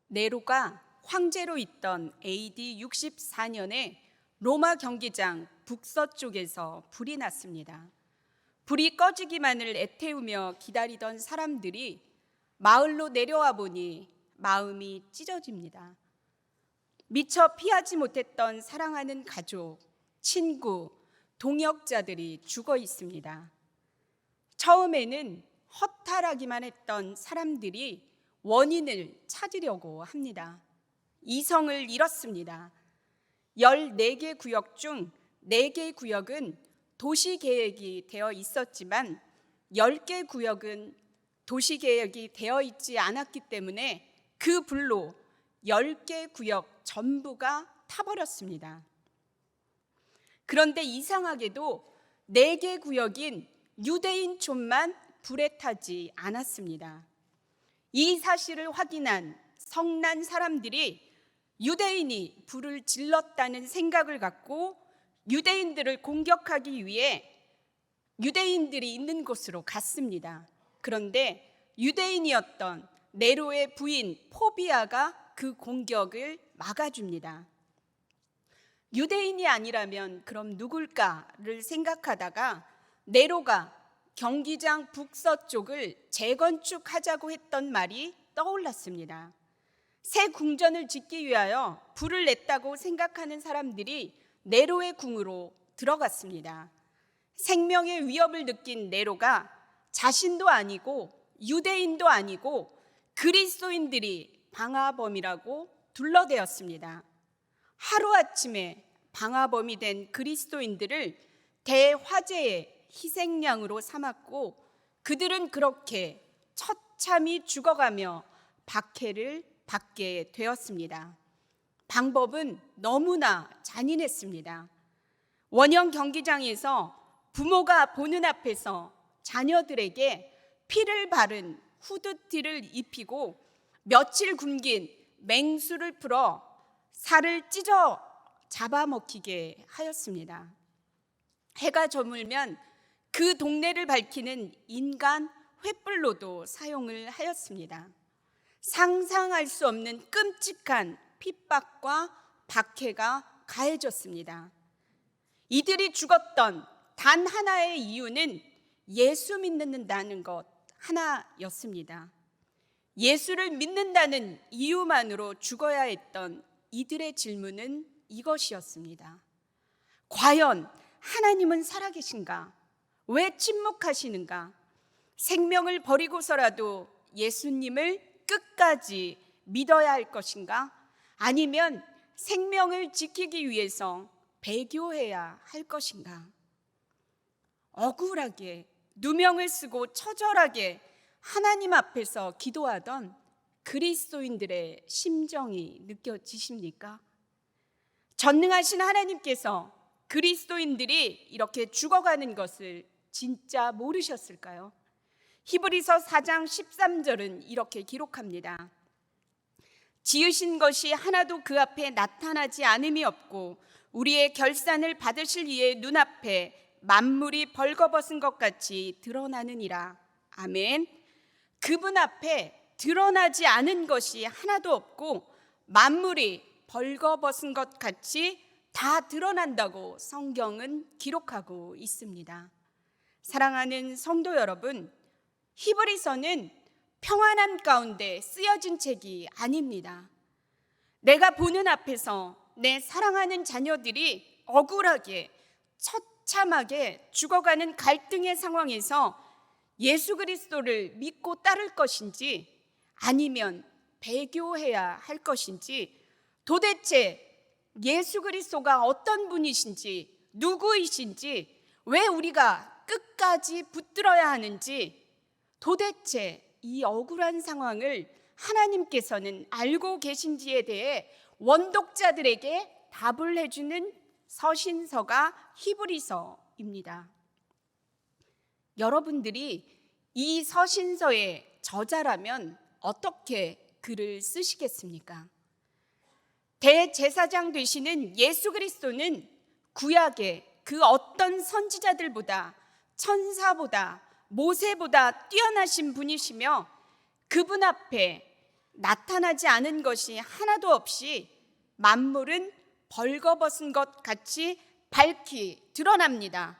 네로가 황제로 있던 AD 64년에 로마 경기장 북서쪽에서 불이 났습니다. 불이 꺼지기만을 애태우며 기다리던 사람들이 마을로 내려와 보니 마음이 찢어집니다. 미처 피하지 못했던 사랑하는 가족, 친구, 동역자들이 죽어 있습니다. 처음에는 허탈하기만 했던 사람들이 원인을 찾으려고 합니다. 이성을 잃었습니다. 14개 구역 중 4개 구역은 도시계획이 되어 있었지만 10개 구역은 도시계획이 되어 있지 않았기 때문에 그 불로 10개 구역 전부가 타버렸습니다. 그런데 이상하게도 4개 구역인 유대인촌만 불에 타지 않았습니다. 이 사실을 확인한 성난 사람들이 유대인이 불을 질렀다는 생각을 갖고 유대인들을 공격하기 위해 유대인들이 있는 곳으로 갔습니다. 그런데 유대인이었던 네로의 부인 포비아가 그 공격을 막아줍니다. 유대인이 아니라면 그럼 누굴까를 생각하다가 네로가 경기장 북서쪽을 재건축하자고 했던 말이 떠올랐습니다. 새 궁전을 짓기 위하여 불을 냈다고 생각하는 사람들이 네로의 궁으로 들어갔습니다. 생명의 위협을 느낀 네로가 자신도 아니고 유대인도 아니고 그리스도인들이 방화범이라고 둘러대었습니다. 하루아침에 방화범이 된 그리스도인들을 대화재의 희생양으로 삼았고 그들은 그렇게 처참히 죽어가며 박해를 받게 되었습니다. 방법은 너무나 잔인했습니다. 원형 경기장에서 부모가 보는 앞에서 자녀들에게 피를 바른 후드티를 입히고 며칠 굶긴 맹수를 풀어 살을 찢어 잡아먹히게 하였습니다. 해가 저물면 그 동네를 밝히는 인간 횃불로도 사용을 하였습니다. 상상할 수 없는 끔찍한 핍박과 박해가 가해졌습니다. 이들이 죽었던 단 하나의 이유는 예수 믿는다는 것 하나였습니다. 예수를 믿는다는 이유만으로 죽어야 했던 이들의 질문은 이것이었습니다. 과연 하나님은 살아계신가? 왜 침묵하시는가? 생명을 버리고서라도 예수님을 끝까지 믿어야 할 것인가? 아니면 생명을 지키기 위해서 배교해야 할 것인가? 억울하게 누명을 쓰고 처절하게 하나님 앞에서 기도하던 그리스도인들의 심정이 느껴지십니까? 전능하신 하나님께서 그리스도인들이 이렇게 죽어가는 것을 진짜 모르셨을까요? 히브리서 4장 13절은 이렇게 기록합니다. 지으신 것이 하나도 그 앞에 나타나지 않음이 없고 우리의 결산을 받으실 이의 눈앞에 만물이 벌거벗은 것 같이 드러나느니라. 아멘. 그분 앞에 드러나지 않은 것이 하나도 없고 만물이 벌거벗은 것 같이 다 드러난다고 성경은 기록하고 있습니다. 사랑하는 성도 여러분, 히브리서는 평안함 가운데 쓰여진 책이 아닙니다. 내가 보는 앞에서 내 사랑하는 자녀들이 억울하게 처참하게 죽어가는 갈등의 상황에서 예수 그리스도를 믿고 따를 것인지 아니면 배교해야 할 것인지 도대체 예수 그리스도가 어떤 분이신지 누구이신지 왜 우리가 끝까지 붙들어야 하는지 도대체 이 억울한 상황을 하나님께서는 알고 계신지에 대해 원독자들에게 답을 해주는 서신서가 히브리서입니다. 여러분들이 이 서신서의 저자라면 어떻게 글을 쓰시겠습니까? 대제사장 되시는 예수 그리스도는 구약의 그 어떤 선지자들보다 천사보다 모세보다 뛰어나신 분이시며 그분 앞에 나타나지 않은 것이 하나도 없이 만물은 벌거벗은 것 같이 밝히 드러납니다.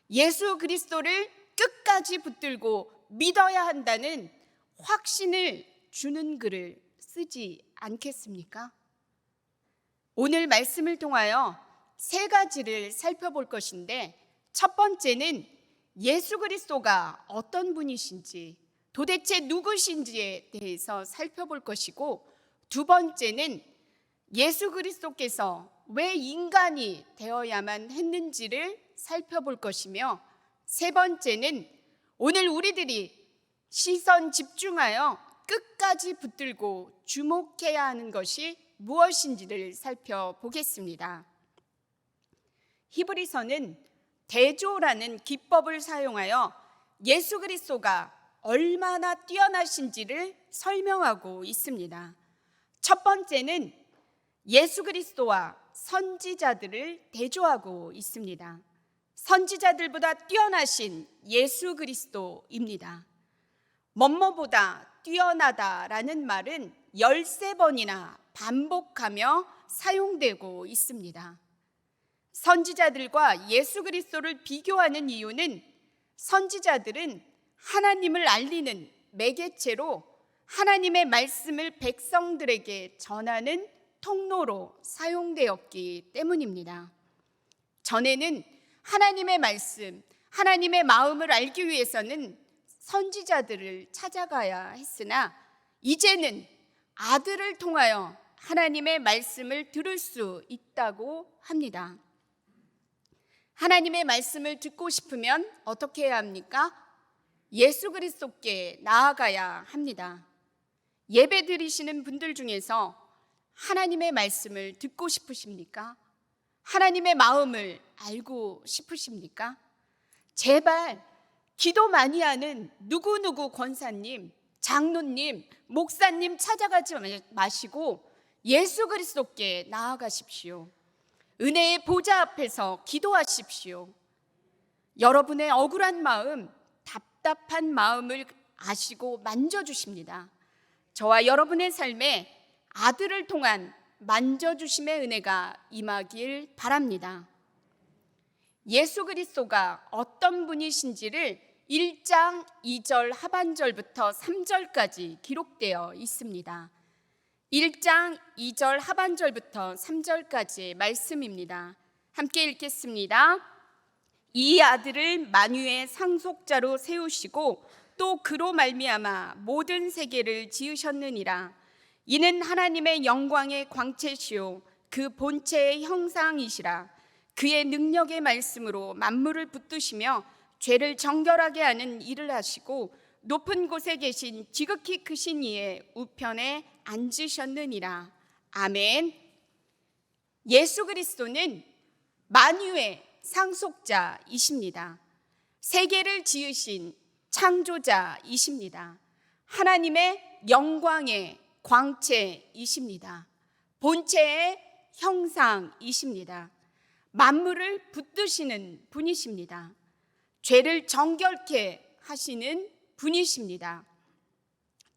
예수 그리스도를 끝까지 붙들고 믿어야 한다는 확신을 주는 글을 쓰지 않겠습니까? 오늘 말씀을 통하여 세 가지를 살펴볼 것인데, 첫 번째는 예수 그리스도가 어떤 분이신지, 도대체 누구신지에 대해서 살펴볼 것이고, 두 번째는 예수 그리스도께서 왜 인간이 되어야만 했는지를 살펴볼 것이며, 세 번째는 오늘 우리들이 시선 집중하여 끝까지 붙들고 주목해야 하는 것이 무엇인지를 살펴보겠습니다. 히브리서는 대조라는 기법을 사용하여 예수 그리스도가 얼마나 뛰어나신지를 설명하고 있습니다. 첫 번째는 예수 그리스도와 선지자들을 대조하고 있습니다. 선지자들보다 뛰어나신 예수 그리스도입니다. 뭐뭐보다 뛰어나다라는 말은 13번이나 반복하며 사용되고 있습니다. 선지자들과 예수 그리스도를 비교하는 이유는 선지자들은 하나님을 알리는 매개체로 하나님의 말씀을 백성들에게 전하는 통로로 사용되었기 때문입니다. 전에는 하나님의 말씀, 하나님의 마음을 알기 위해서는 선지자들을 찾아가야 했으나, 이제는 아들을 통하여 하나님의 말씀을 들을 수 있다고 합니다. 하나님의 말씀을 듣고 싶으면 어떻게 해야 합니까? 예수 그리스도께 나아가야 합니다. 예배 드리시는 분들 중에서 하나님의 말씀을 듣고 싶으십니까? 하나님의 마음을 알고 싶으십니까? 제발 기도 많이 하는 누구누구 권사님, 장로님, 목사님 찾아가지 마시고 예수 그리스도께 나아가십시오. 은혜의 보좌 앞에서 기도하십시오. 여러분의 억울한 마음, 답답한 마음을 아시고 만져주십니다. 저와 여러분의 삶에 아들을 통한 만져주심의 은혜가 임하길 바랍니다. 예수 그리스도가 어떤 분이신지를 1장 2절 하반절부터 3절까지 기록되어 있습니다. 1장 2절 하반절부터 3절까지의 말씀입니다. 함께 읽겠습니다. 이 아들을 만유의 상속자로 세우시고 또 그로 말미암아 모든 세계를 지으셨느니라. 이는 하나님의 영광의 광채시요 그 본체의 형상이시라. 그의 능력의 말씀으로 만물을 붙드시며 죄를 정결하게 하는 일을 하시고 높은 곳에 계신 지극히 크신 이의 우편에 앉으셨느니라. 아멘. 예수 그리스도는 만유의 상속자이십니다. 세계를 지으신 창조자이십니다. 하나님의 영광의 광채이십니다. 본체의 형상이십니다. 만물을 붙드시는 분이십니다. 죄를 정결케 하시는 분이십니다.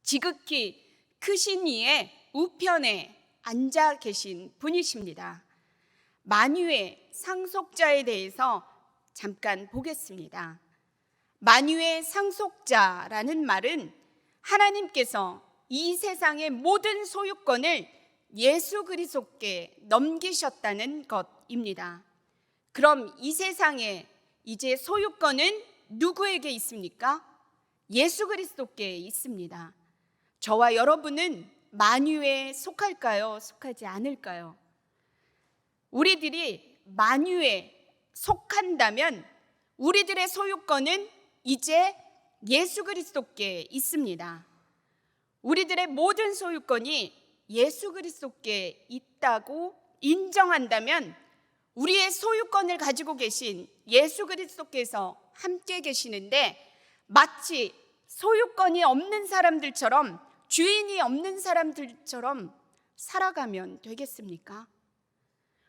지극히 크신 이의 우편에 앉아 계신 분이십니다. 만유의 상속자에 대해서 잠깐 보겠습니다. 만유의 상속자라는 말은 하나님께서 이 세상의 모든 소유권을 예수 그리스도께 넘기셨다는 것입니다. 그럼 이 세상에 이제 소유권은 누구에게 있습니까? 예수 그리스도께 있습니다. 저와 여러분은 만유에 속할까요? 속하지 않을까요? 우리들이 만유에 속한다면 우리들의 소유권은 이제 예수 그리스도께 있습니다. 우리들의 모든 소유권이 예수 그리스도께 있다고 인정한다면 우리의 소유권을 가지고 계신 예수 그리스도께서 함께 계시는데, 마치 소유권이 없는 사람들처럼, 주인이 없는 사람들처럼 살아가면 되겠습니까?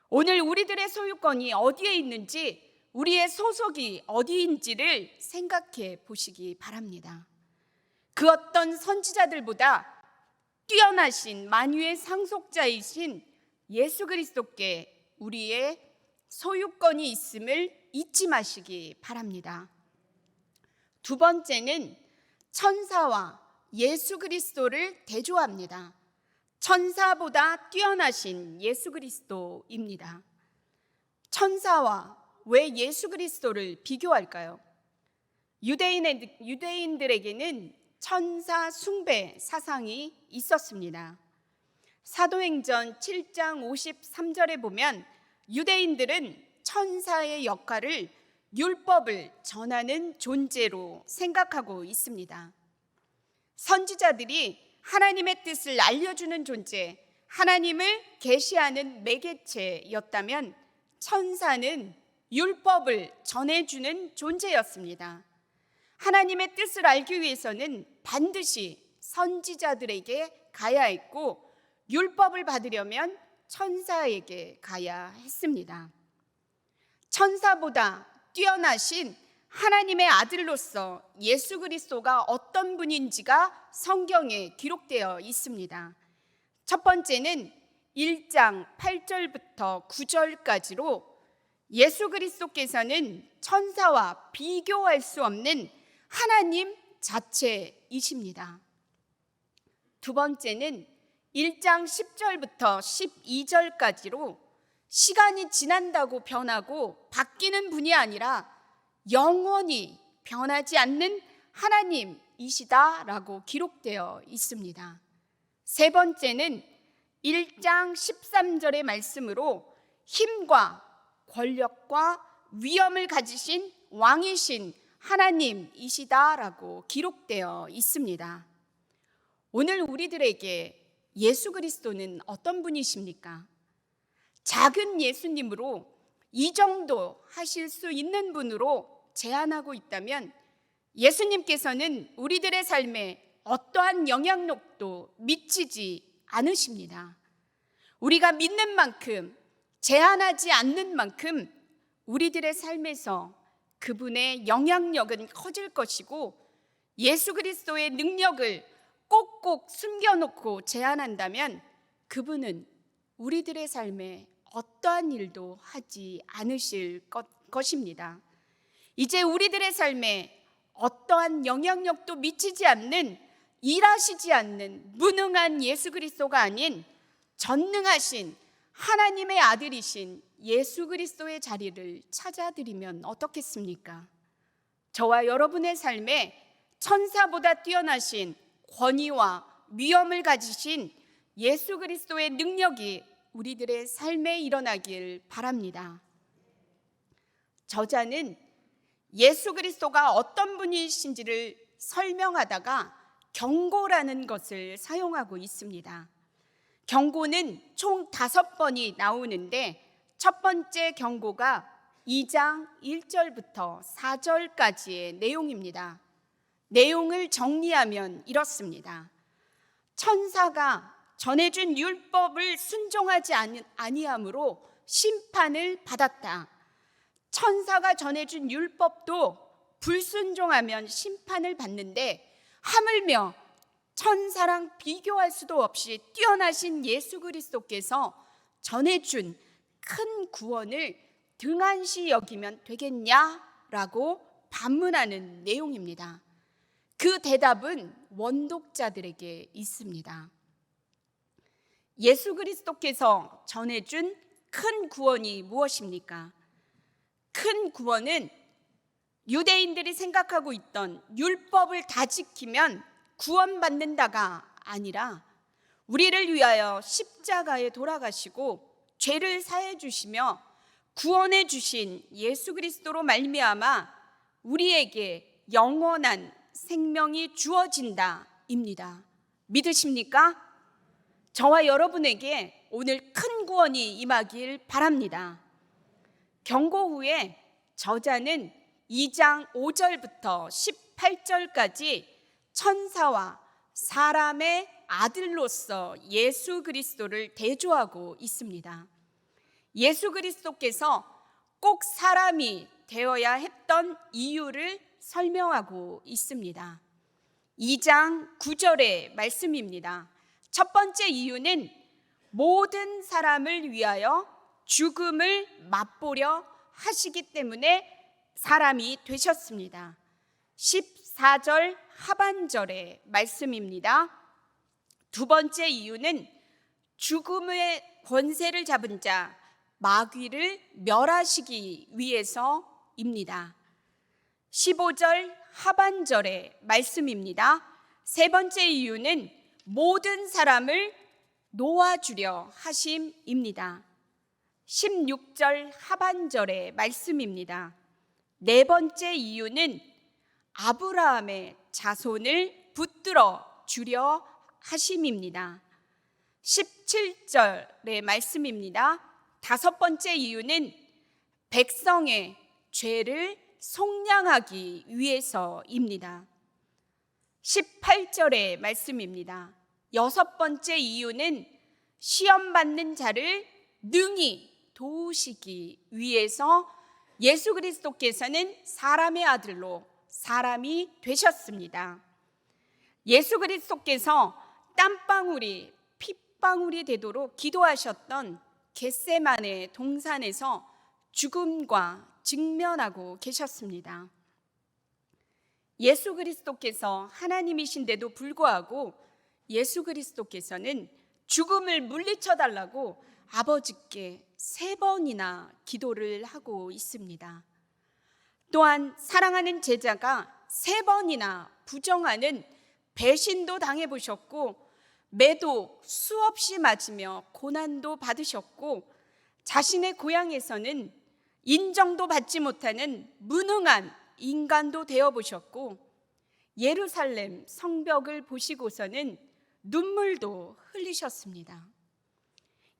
오늘 우리들의 소유권이 어디에 있는지, 우리의 소속이 어디인지를 생각해 보시기 바랍니다. 그 어떤 선지자들보다 뛰어나신 만유의 상속자이신 예수 그리스도께 우리의 소유권이 있음을 잊지 마시기 바랍니다. 두 번째는 천사와 예수 그리스도를 대조합니다. 천사보다 뛰어나신 예수 그리스도입니다. 천사와 왜 예수 그리스도를 비교할까요? 유대인들에게는 천사 숭배 사상이 있었습니다. 사도행전 7장 53절에 보면 유대인들은 천사의 역할을 율법을 전하는 존재로 생각하고 있습니다. 선지자들이 하나님의 뜻을 알려주는 존재, 하나님을 계시하는 매개체였다면 천사는 율법을 전해주는 존재였습니다. 하나님의 뜻을 알기 위해서는 반드시 선지자들에게 가야 했고 율법을 받으려면 천사에게 가야 했습니다. 천사보다 뛰어나신 하나님의 아들로서 예수 그리스도가 어떤 분인지가 성경에 기록되어 있습니다. 첫 번째는 1장 8절부터 9절까지로 예수 그리스도께서는 천사와 비교할 수 없는 하나님 자체이십니다. 두 번째는 1장 10절부터 12절까지로 시간이 지난다고 변하고 바뀌는 분이 아니라 영원히 변하지 않는 하나님이시다라고 기록되어 있습니다. 세 번째는 1장 13절의 말씀으로 힘과 권력과 위엄을 가지신 왕이신 하나님이시다라고 기록되어 있습니다. 오늘 우리들에게 예수 그리스도는 어떤 분이십니까? 작은 예수님으로 이 정도 하실 수 있는 분으로 제한하고 있다면 예수님께서는 우리들의 삶에 어떠한 영향력도 미치지 않으십니다. 우리가 믿는 만큼, 제한하지 않는 만큼 우리들의 삶에서 그분의 영향력은 커질 것이고 예수 그리스도의 능력을 꼭꼭 숨겨놓고 제한한다면 그분은 우리들의 삶에 어떠한 일도 하지 않으실 것입니다. 이제 우리들의 삶에 어떠한 영향력도 미치지 않는, 일하시지 않는 무능한 예수 그리스도가 아닌 전능하신 하나님의 아들이신 예수 그리스도의 자리를 찾아드리면 어떻겠습니까? 저와 여러분의 삶에 천사보다 뛰어나신 권위와 위엄을 가지신 예수 그리스도의 능력이 우리들의 삶에 일어나길 바랍니다. 저자는 예수 그리스도가 어떤 분이신지를 설명하다가 경고라는 것을 사용하고 있습니다. 경고는 총 5번이 나오는데 첫 번째 경고가 2장 1절부터 4절까지의 내용입니다. 내용을 정리하면 이렇습니다. 천사가 전해준 율법을 순종하지 아니함으로 심판을 받았다. 천사가 전해준 율법도 불순종하면 심판을 받는데 하물며 천사랑 비교할 수도 없이 뛰어나신 예수 그리스도께서 전해준 큰 구원을 등한시 여기면 되겠냐라고 반문하는 내용입니다. 그 대답은 원독자들에게 있습니다. 예수 그리스도께서 전해준 큰 구원이 무엇입니까? 큰 구원은 유대인들이 생각하고 있던 율법을 다 지키면 구원받는다가 아니라 우리를 위하여 십자가에 돌아가시고 죄를 사해 주시며 구원해 주신 예수 그리스도로 말미암아 우리에게 영원한 생명이 주어진다입니다. 믿으십니까? 저와 여러분에게 오늘 큰 구원이 임하길 바랍니다. 경고 후에 저자는 2장 5절부터 18절까지 천사와 사람의 아들로서 예수 그리스도를 대조하고 있습니다. 예수 그리스도께서 꼭 사람이 되어야 했던 이유를 설명하고 있습니다. 2장 9절의 말씀입니다. 첫 번째 이유는 모든 사람을 위하여 죽음을 맛보려 하시기 때문에 사람이 되셨습니다. 14절 하반절의 말씀입니다. 두 번째 이유는 죽음의 권세를 잡은 자 마귀를 멸하시기 위해서입니다. 15절 하반절의 말씀입니다. 세 번째 이유는 모든 사람을 놓아주려 하심입니다. 16절 하반절의 말씀입니다. 네 번째 이유는 아브라함의 자손을 붙들어 주려 하심입니다. 17절의 말씀입니다. 다섯 번째 이유는 백성의 죄를 속량하기 위해서입니다. 18절의 말씀입니다. 여섯 번째 이유는 시험 받는 자를 능히 도우시기 위해서 예수 그리스도께서는 사람의 아들로 사람이 되셨습니다. 예수 그리스도께서 땀방울이 핏방울이 되도록 기도하셨던 겟세마네 동산에서 죽음과 직면하고 계셨습니다. 예수 그리스도께서 하나님이신데도 불구하고 예수 그리스도께서는 죽음을 물리쳐 달라고 아버지께 3번이나 기도를 하고 있습니다. 또한 사랑하는 제자가 3번이나 부정하는 배신도 당해보셨고 매도 수없이 맞으며 고난도 받으셨고 자신의 고향에서는 인정도 받지 못하는 무능한 인간도 되어보셨고 예루살렘 성벽을 보시고서는 눈물도 흘리셨습니다.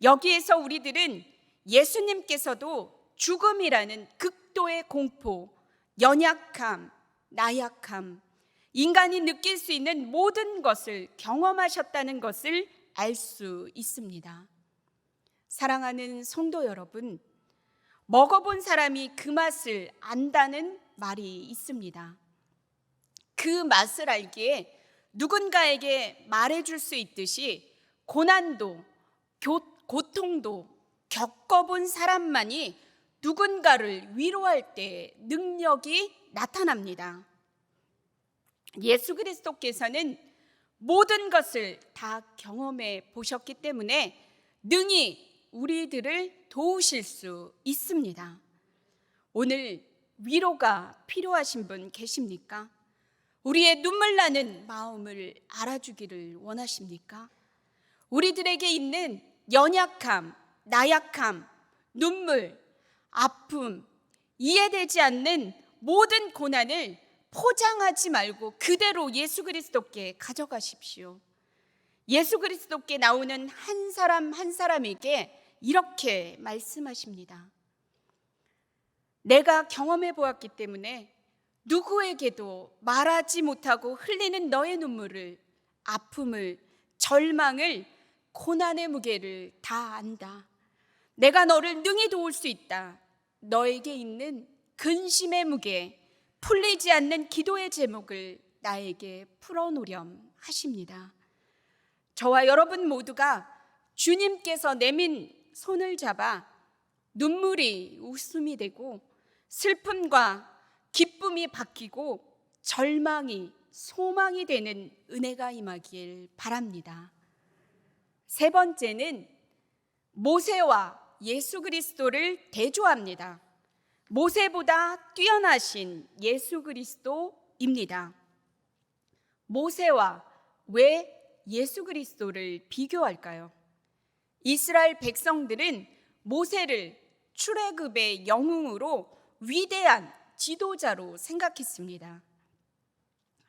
여기에서 우리들은 예수님께서도 죽음이라는 극도의 공포, 연약함, 나약함, 인간이 느낄 수 있는 모든 것을 경험하셨다는 것을 알 수 있습니다. 사랑하는 성도 여러분, 먹어본 사람이 그 맛을 안다는 말이 있습니다. 그 맛을 알기에 누군가에게 말해줄 수 있듯이 고난도 고통도 겪어본 사람만이 누군가를 위로할 때 능력이 나타납니다. 예수 그리스도께서는 모든 것을 다 경험해 보셨기 때문에 능히 우리들을 도우실 수 있습니다. 오늘 위로가 필요하신 분 계십니까? 우리의 눈물 나는 마음을 알아주기를 원하십니까? 우리들에게 있는 연약함, 나약함, 눈물, 아픔, 이해되지 않는 모든 고난을 포장하지 말고 그대로 예수 그리스도께 가져가십시오. 예수 그리스도께 나오는 한 사람 한 사람에게 이렇게 말씀하십니다. 내가 경험해 보았기 때문에 누구에게도 말하지 못하고 흘리는 너의 눈물을, 아픔을, 절망을, 고난의 무게를 다 안다. 내가 너를 능히 도울 수 있다. 너에게 있는 근심의 무게, 풀리지 않는 기도의 제목을 나에게 풀어놓으렴 하십니다. 저와 여러분 모두가 주님께서 내민 손을 잡아 눈물이 웃음이 되고 슬픔과 기쁨이 바뀌고 절망이 소망이 되는 은혜가 임하길 바랍니다. 세 번째는 모세와 예수 그리스도를 대조합니다. 모세보다 뛰어나신 예수 그리스도입니다. 모세와 왜 예수 그리스도를 비교할까요? 이스라엘 백성들은 모세를 출애굽의 영웅으로 위대한 지도자로 생각했습니다.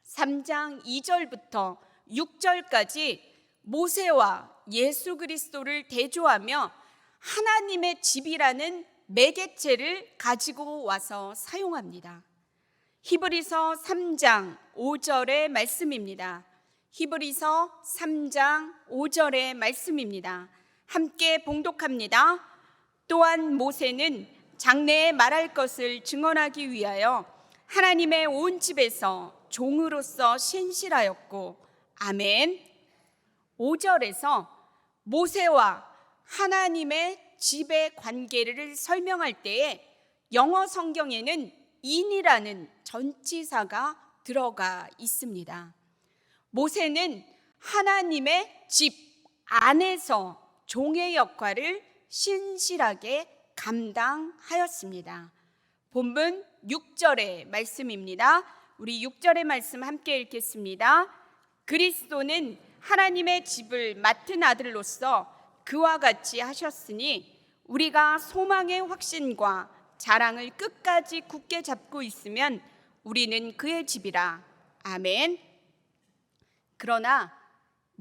3장 2절부터 6절까지 모세와 예수 그리스도를 대조하며 하나님의 집이라는 매개체를 가지고 와서 사용합니다. 히브리서 3장 5절의 말씀입니다. 히브리서 3장 5절의 말씀입니다. 함께 봉독합니다. 또한 모세는 장래에 말할 것을 증언하기 위하여 하나님의 온 집에서 종으로서 신실하였고, 아멘. 5절에서 모세와 하나님의 집의 관계를 설명할 때에 영어 성경에는 in이라는 전치사가 들어가 있습니다. 모세는 하나님의 집 안에서 종의 역할을 신실하게 감당하였습니다. 본문 6절의 말씀입니다. 우리 6절의 말씀 함께 읽겠습니다. 그리스도는 하나님의 집을 맡은 아들로서 그와 같이 하셨으니 우리가 소망의 확신과 자랑을 끝까지 굳게 잡고 있으면 우리는 그의 집이라. 아멘. 그러나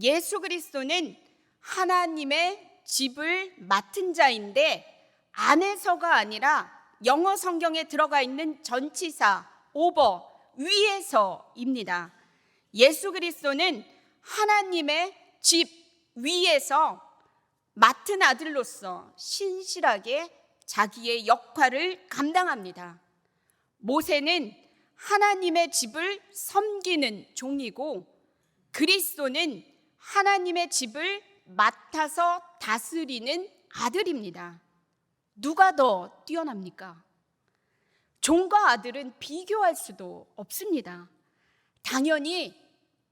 예수 그리스도는 하나님의 집을 맡은 자인데 안에서가 아니라 영어 성경에 들어가 있는 전치사 over 위에서입니다. 예수 그리스도는 하나님의 집 위에서 맡은 아들로서 신실하게 자기의 역할을 감당합니다. 모세는 하나님의 집을 섬기는 종이고 그리스도는 하나님의 집을 맡아서 다스리는 아들입니다. 누가 더 뛰어납니까? 종과 아들은 비교할 수도 없습니다. 당연히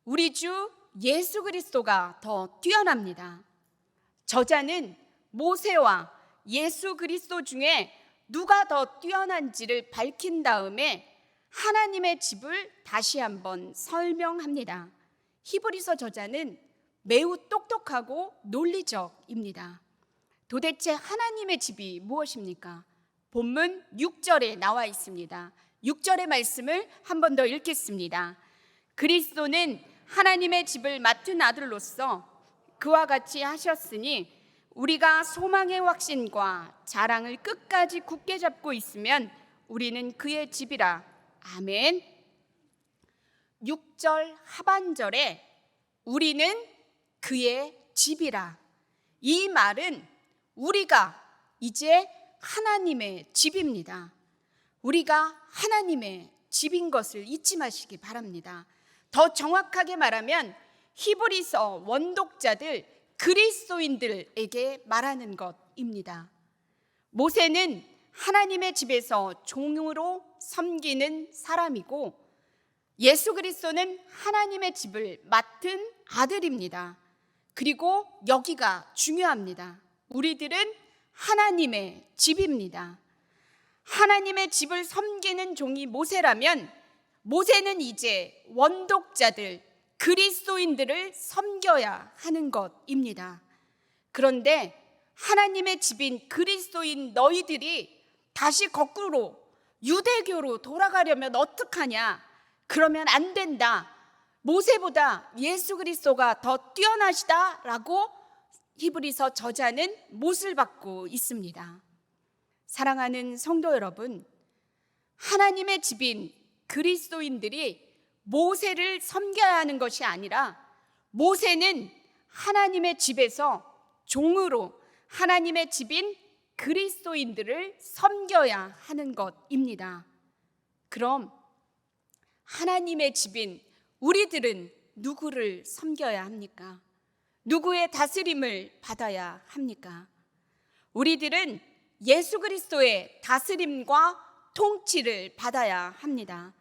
우리 주 예수 그리스도가 더 뛰어납니다. 저자는 모세와 예수 그리스도 중에 누가 더 뛰어난지를 밝힌 다음에 하나님의 집을 다시 한번 설명합니다. 히브리서 저자는 매우 똑똑하고 논리적입니다. 도대체 하나님의 집이 무엇입니까? 본문 6절에 나와 있습니다. 6절의 말씀을 한 번 더 읽겠습니다. 그리스도는 하나님의 집을 맡은 아들로서 그와 같이 하셨으니 우리가 소망의 확신과 자랑을 끝까지 굳게 잡고 있으면 우리는 그의 집이라. 아멘. 6절 하반절에 우리는 그의 집이라. 이 말은 우리가 이제 하나님의 집입니다. 우리가 하나님의 집인 것을 잊지 마시기 바랍니다. 더 정확하게 말하면 히브리서 원독자들 그리스도인들에게 말하는 것입니다. 모세는 하나님의 집에서 종으로 섬기는 사람이고 예수 그리스도는 하나님의 집을 맡은 아들입니다. 그리고 여기가 중요합니다. 우리들은 하나님의 집입니다. 하나님의 집을 섬기는 종이 모세라면 모세는 이제 원독자들 그리스도인들을 섬겨야 하는 것입니다. 그런데 하나님의 집인 그리스도인 너희들이 다시 거꾸로 유대교로 돌아가려면 어떡하냐? 그러면 안 된다. 모세보다 예수 그리스도가 더 뛰어나시다라고 히브리서 저자는 못을 받고 있습니다. 사랑하는 성도 여러분, 하나님의 집인 그리스도인들이 모세를 섬겨야 하는 것이 아니라 모세는 하나님의 집에서 종으로 하나님의 집인 그리스도인들을 섬겨야 하는 것입니다. 그럼 하나님의 집인 우리들은 누구를 섬겨야 합니까? 누구의 다스림을 받아야 합니까? 우리들은 예수 그리스도의 다스림과 통치를 받아야 합니다.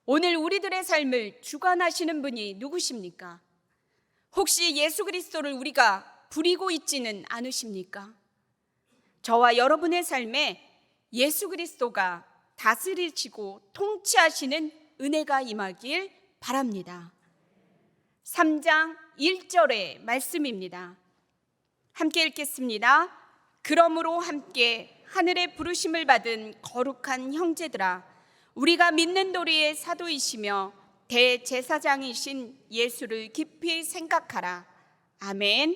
오늘 우리들의 삶을 주관하시는 분이 누구십니까? 혹시 예수 그리스도를 우리가 부리고 있지는 않으십니까? 저와 여러분의 삶에 예수 그리스도가 다스리시고 통치하시는 은혜가 임하길 바랍니다. 3장 1절의 말씀입니다. 함께 읽겠습니다. 그러므로 함께 하늘의 부르심을 받은 거룩한 형제들아, 우리가 믿는 도리의 사도이시며 대제사장이신 예수를 깊이 생각하라. 아멘.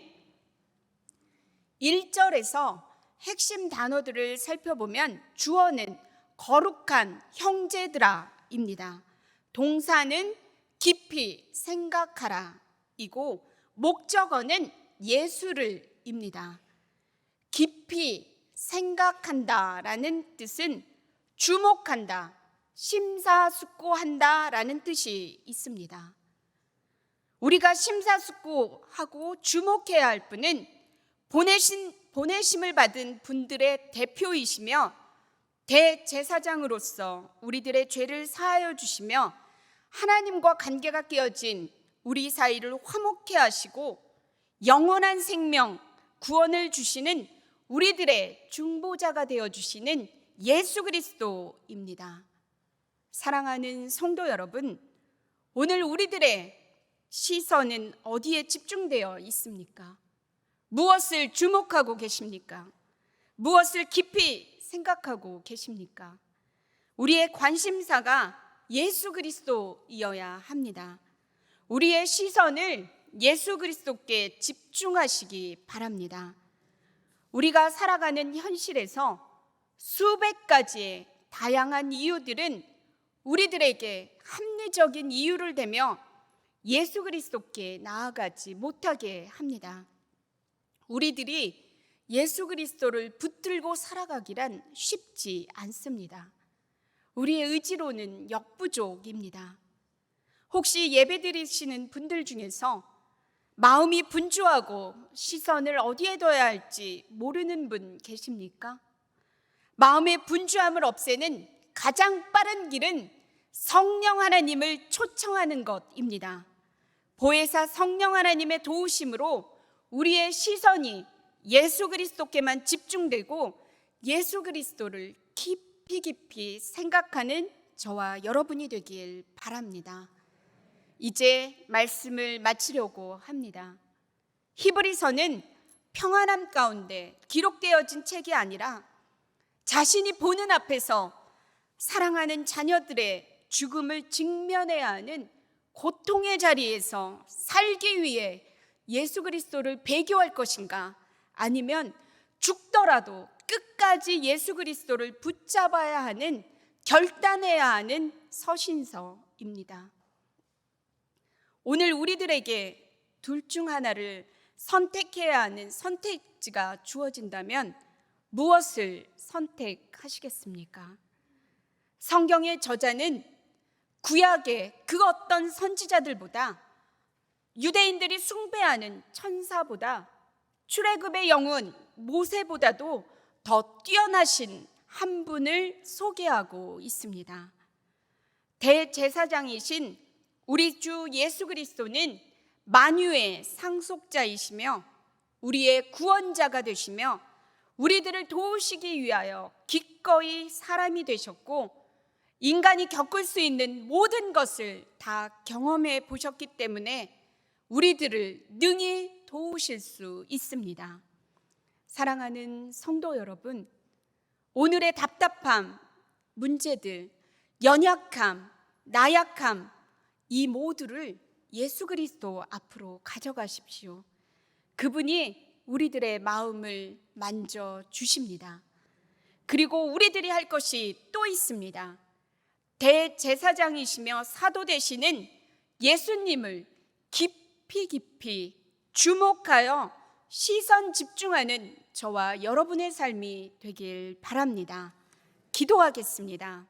1절에서 핵심 단어들을 살펴보면 주어는 거룩한 형제들아입니다. 동사는 깊이 생각하라 이고 목적어는 예수를입니다. 깊이 생각한다라는 뜻은 주목한다, 심사숙고한다라는 뜻이 있습니다. 우리가 심사숙고하고 주목해야 할 분은 보내심을 받은 분들의 대표이시며 대제사장으로서 우리들의 죄를 사하여 주시며 하나님과 관계가 깨어진 우리 사이를 화목케 하시고 영원한 생명, 구원을 주시는 우리들의 중보자가 되어주시는 예수 그리스도입니다. 사랑하는 성도 여러분, 오늘 우리들의 시선은 어디에 집중되어 있습니까? 무엇을 주목하고 계십니까? 무엇을 깊이 생각하고 계십니까? 우리의 관심사가 예수 그리스도이어야 합니다. 우리의 시선을 예수 그리스도께 집중하시기 바랍니다. 우리가 살아가는 현실에서 수백 가지의 다양한 이유들은 우리들에게 합리적인 이유를 대며 예수 그리스도께 나아가지 못하게 합니다. 우리들이 예수 그리스도를 붙들고 살아가기란 쉽지 않습니다. 우리의 의지로는 역부족입니다. 혹시 예배드리시는 분들 중에서 마음이 분주하고 시선을 어디에 둬야 할지 모르는 분 계십니까? 마음의 분주함을 없애는 가장 빠른 길은 성령 하나님을 초청하는 것입니다. 보혜사 성령 하나님의 도우심으로 우리의 시선이 예수 그리스도께만 집중되고 예수 그리스도를 깊이 생각하는 저와 여러분이 되길 바랍니다. 이제 말씀을 마치려고 합니다. 히브리서는 평안함 가운데 기록되어진 책이 아니라 자신이 보는 앞에서 사랑하는 자녀들의 죽음을 직면해야 하는 고통의 자리에서 살기 위해 예수 그리스도를 배교할 것인가, 아니면 죽더라도 끝까지 예수 그리스도를 붙잡아야 하는, 결단해야 하는 서신서입니다. 오늘 우리들에게 둘 중 하나를 선택해야 하는 선택지가 주어진다면 무엇을 선택하시겠습니까? 성경의 저자는 구약의 그 어떤 선지자들보다, 유대인들이 숭배하는 천사보다, 출애굽의 영혼 모세보다도 더 뛰어나신 한 분을 소개하고 있습니다. 대제사장이신 우리 주 예수 그리스도는 만유의 상속자이시며 우리의 구원자가 되시며 우리들을 도우시기 위하여 기꺼이 사람이 되셨고, 인간이 겪을 수 있는 모든 것을 다 경험해 보셨기 때문에 우리들을 능히 도우실 수 있습니다. 사랑하는 성도 여러분, 오늘의 답답함, 문제들, 연약함, 나약함, 이 모두를 예수 그리스도 앞으로 가져가십시오. 그분이 우리들의 마음을 만져주십니다. 그리고 우리들이 할 것이 또 있습니다. 대제사장이시며 사도 되시는 예수님을 깊이 주목하여 시선 집중하는 저와 여러분의 삶이 되길 바랍니다. 기도하겠습니다.